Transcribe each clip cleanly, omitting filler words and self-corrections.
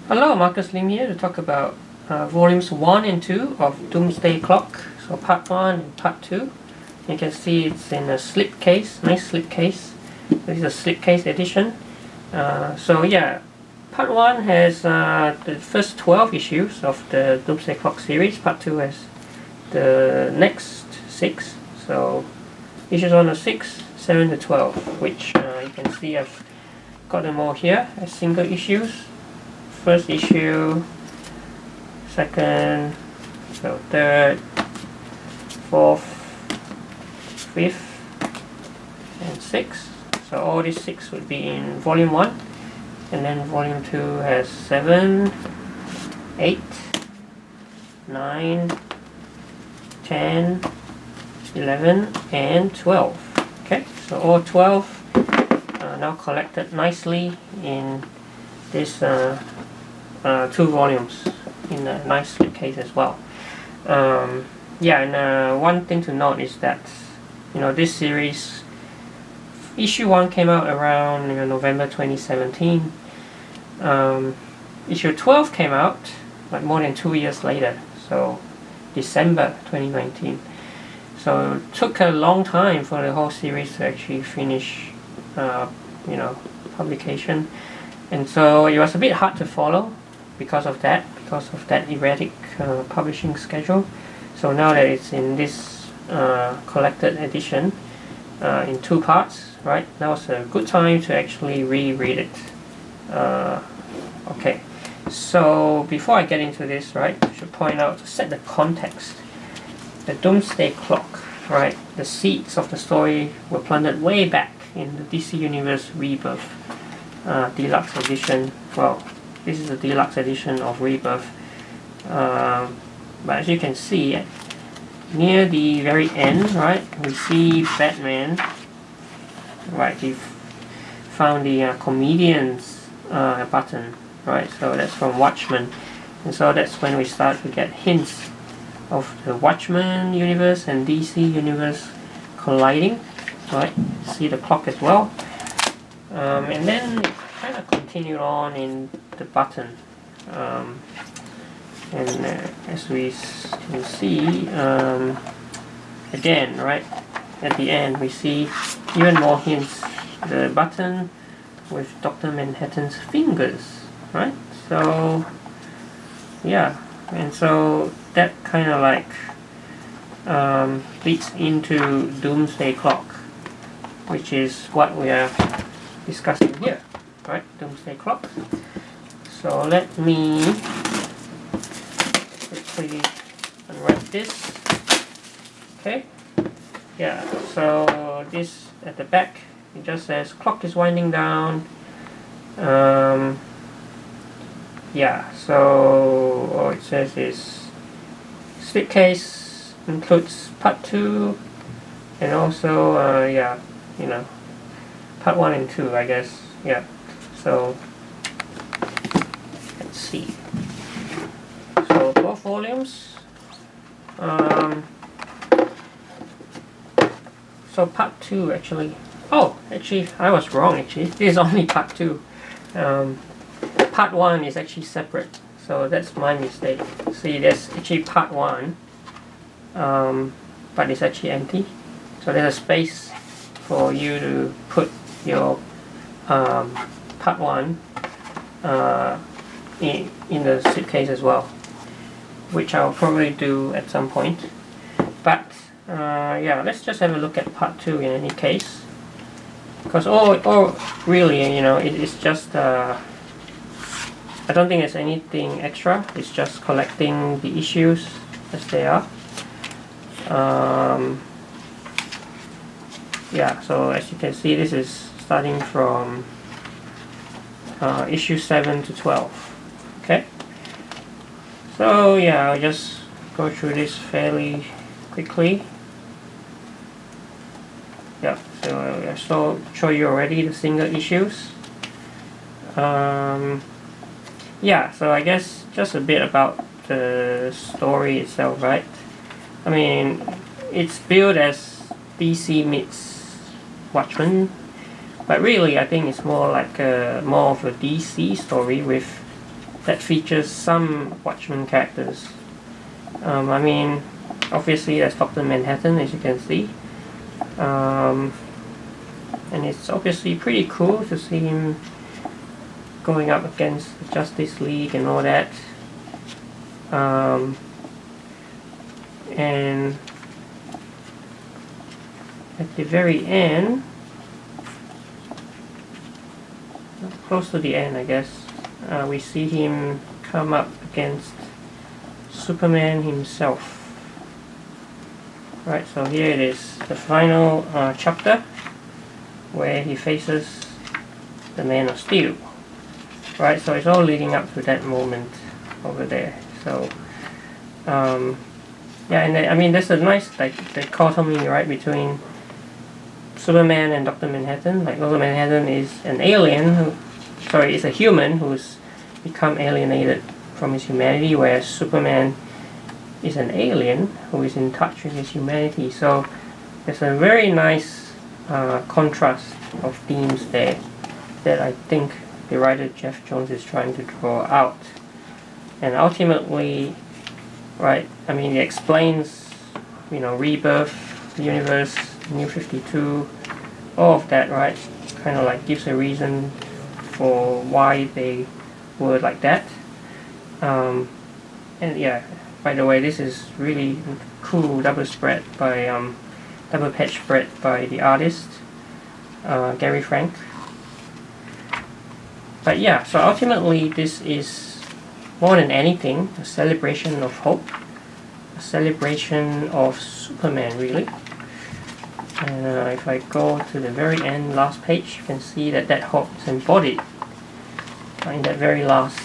Hello, Marcus Lim here to talk about volumes 1 and 2 of Doomsday Clock. So part 1 and part 2. You can see it's in a slipcase, nice slipcase. This is a slipcase edition. So yeah, part 1 has the first 12 issues of the Doomsday Clock series. Part 2 has the next 6. So issues 1 to 6, 7 to 12, which you can see I've got them all here as single issues. First issue, second, so third, fourth, fifth, and sixth. So all these 6 would be in volume 1, and then volume 2 has 7, 8, 9, 10, 11, and 12. Okay, so all 12 are now collected nicely in this 2 volumes in a nice slipcase as well. Yeah, and one thing to note is that this series, issue 1 came out around November 2017. Issue 12 came out like more than 2 years later, so December 2019. So it took a long time for the whole series to actually finish publication, and so it was a bit hard to follow because of that erratic publishing schedule. So now that it's in this collected edition in 2 parts, right, now is a good time to actually reread it. Okay, so before I get into this, right, I should point out, to set the context, the Doomsday Clock, right, the seeds of the story were planted way back in the DC Universe Rebirth deluxe edition. Well, this is a deluxe edition of Rebirth, but as you can see, near the very end, right, we see Batman, right, he found the comedians button, right, so that's from Watchmen, and so that's when we start to get hints of the Watchmen universe and DC universe colliding, right, see the clock as well, and then it kind of continued on in the button, and as we can see, again, right, at the end we see even more hints, the button with Dr. Manhattan's fingers, right, so yeah, and so that kind of like leads into Doomsday Clock, which is what we are discussing here, right, Doomsday Clock. So let me quickly unwrap this. Okay, yeah, so this at the back, it just says clock is winding down. Yeah, so all it says is Slipcase includes part 2 and also part 1 and 2, I guess. Yeah, so let's see. So both volumes. So part 2 actually. Oh, actually, I was wrong. Actually, this is only part 2. Part 1 is actually separate, so that's my mistake. See, there's actually part 1, but it's actually empty. So there's a space for you to put your part 1 in the slipcase as well, which I'll probably do at some point. But yeah, let's just have a look at part 2 in any case, because really, it's just I don't think there's anything extra. It's just collecting the issues as they are. Yeah, so as you can see, this is starting from issue 7 to 12. Okay, so yeah, I'll just go through this fairly quickly. Yeah, so I show you already the single issues. Yeah, so I guess just a bit about the story itself, right? I mean, it's billed as DC meets Watchmen, but really I think it's more like more of a DC story with that features some Watchmen characters. I mean, obviously there's Dr. Manhattan, as you can see. And it's obviously pretty cool to see him going up against the Justice League and all that. And at the very end, close to the end I guess, we see him come up against Superman himself. Right, so here it is, the final chapter where he faces the Man of Steel. Right, so it's all leading up to that moment over there. So yeah, and I mean there's a nice dichotomy, right, between Superman and Dr. Manhattan. Like Dr. Manhattan is an alien is a human who's become alienated from his humanity, whereas Superman is an alien who is in touch with his humanity. So there's a very nice contrast of themes there that I think the writer Geoff Johns is trying to draw out. And ultimately, right, I mean, it explains, you know, Rebirth, the universe, New 52, all of that, right? Kind of like gives a reason for why they were like that. And yeah, by the way, this is really cool double page spread by the artist Gary Frank. But yeah, so ultimately this is more than anything a celebration of hope, a celebration of Superman, really. And if I go to the very end, last page, you can see that that hope is embodied in that very last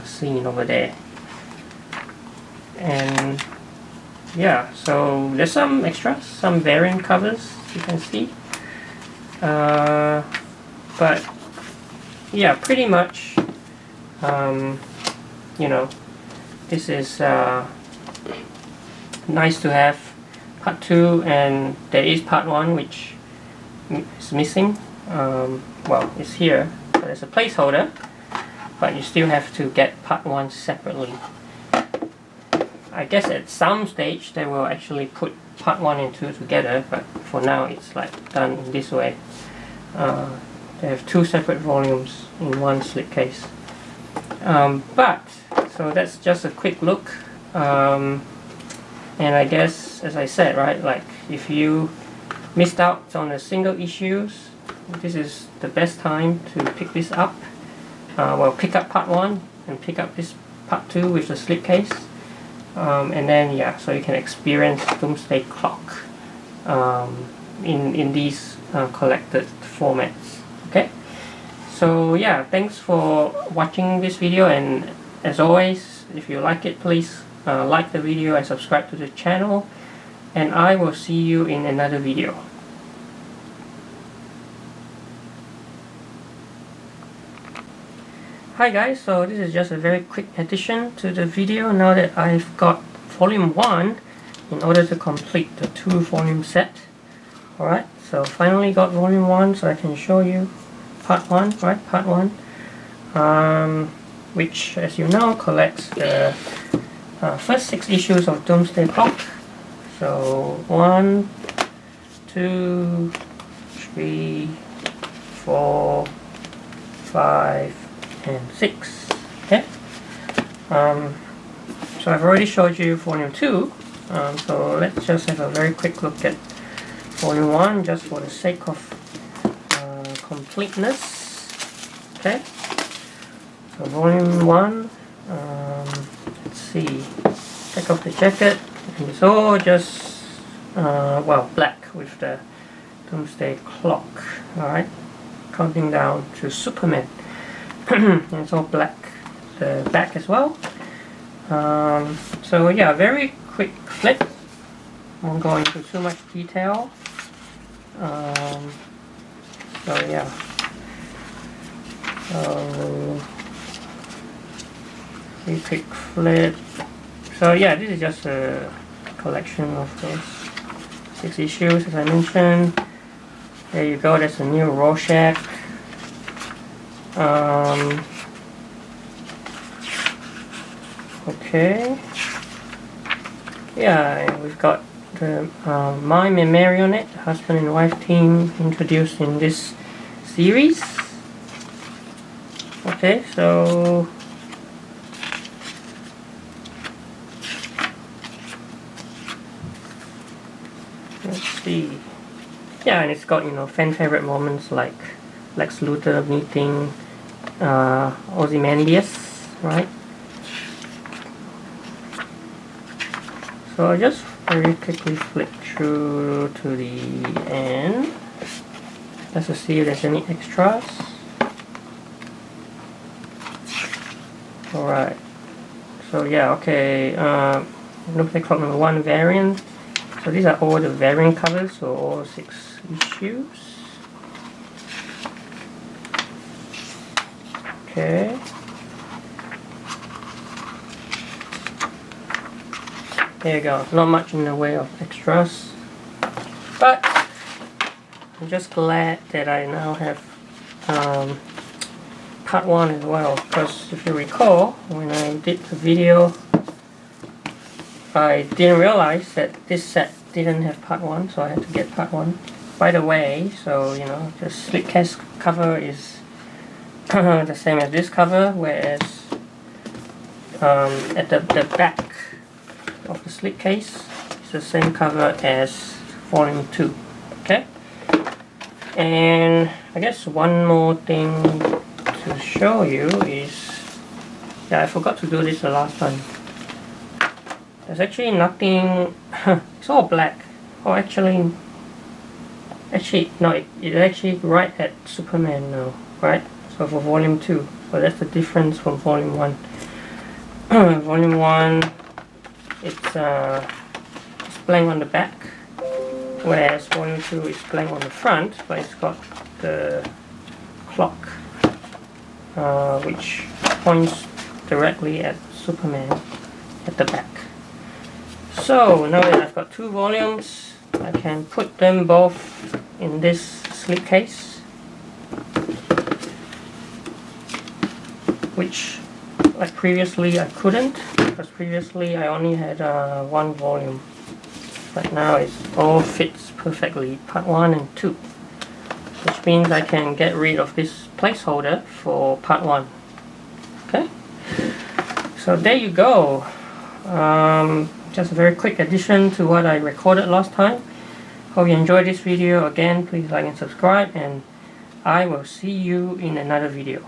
scene over there. And yeah, so there's some extras, some variant covers you can see. But yeah, pretty much, you know, this is nice to have part 2, and there is part 1 which is missing. Well, it's here, but there's a placeholder, but you still have to get part 1 separately. I guess at some stage they will actually put part 1 and 2 together, but for now it's like done in this way. They have 2 separate volumes in one slipcase. But so that's just a quick look. And I guess, as I said, right, like if you missed out on the single issues, this is the best time to pick this up. Well, pick up part 1 and pick up this part 2 with the slipcase. And then yeah, so you can experience Doomsday Clock in these collected formats. Okay, so yeah, thanks for watching this video, and as always, if you like it, please like the video and subscribe to the channel, and I will see you in another video. Hi guys, so this is just a very quick addition to the video now that I've got volume 1 in order to complete the 2 volume set. Alright, so finally got volume 1 so I can show you part 1, right, part 1, which, as you know, collects the first 6 issues of Doomsday Clock. So 1, 2, 3, 4, 5 and 6. Okay. So I've already showed you volume 2. So let's just have a very quick look at volume 1, just for the sake of completeness. Okay. So volume 1. Let's see. Check off the jacket. It's all just well, black with the Doomsday Clock. All right. Counting down to Superman. And it's all black, the back as well. So yeah, very quick flip. Won't go into too much detail. So yeah. So very quick flip. So yeah, this is just a collection of those 6 issues, as I mentioned. There you go. That's a new Rorschach. Okay. Yeah, we've got the Mime and Marionette, husband and wife team, introduced in this series. Okay, so let's see. Yeah, and it's got, you know, fan favorite moments like Lex Luthor meeting Ozymandias, right? So I'll just very quickly flip through to the end just to see if there's any extras. Alright, so yeah, okay, Doomsday Clock number 1 variant. So these are all the variant covers, so all 6 issues. Okay. There you go, not much in the way of extras, but I'm just glad that I now have part 1 as well, because if you recall, when I did the video, I didn't realize that this set didn't have part 1, so I had to get part 1. By the way, so you know, the Slipcase cover is the same as this cover, whereas at the back of the Slipcase is the same cover as volume 2. Okay, and I guess one more thing to show you is, yeah, I forgot to do this the last time. There's actually nothing. It's all black. Oh, actually no, it's actually right at Superman now, right? So for volume 2, so that's the difference from volume 1. Volume 1, it's blank on the back, whereas volume 2 is blank on the front, but it's got the clock, which points directly at Superman at the back. So now that I've got 2 volumes, I can put them both in this slipcase, which, like previously, I couldn't, because previously I only had 1 volume, but now it all fits perfectly, part 1 and 2, which means I can get rid of this placeholder for part 1. Okay, so there you go. Just a very quick addition to what I recorded last time. Hope you enjoyed this video. Again, please like and subscribe, and I will see you in another video.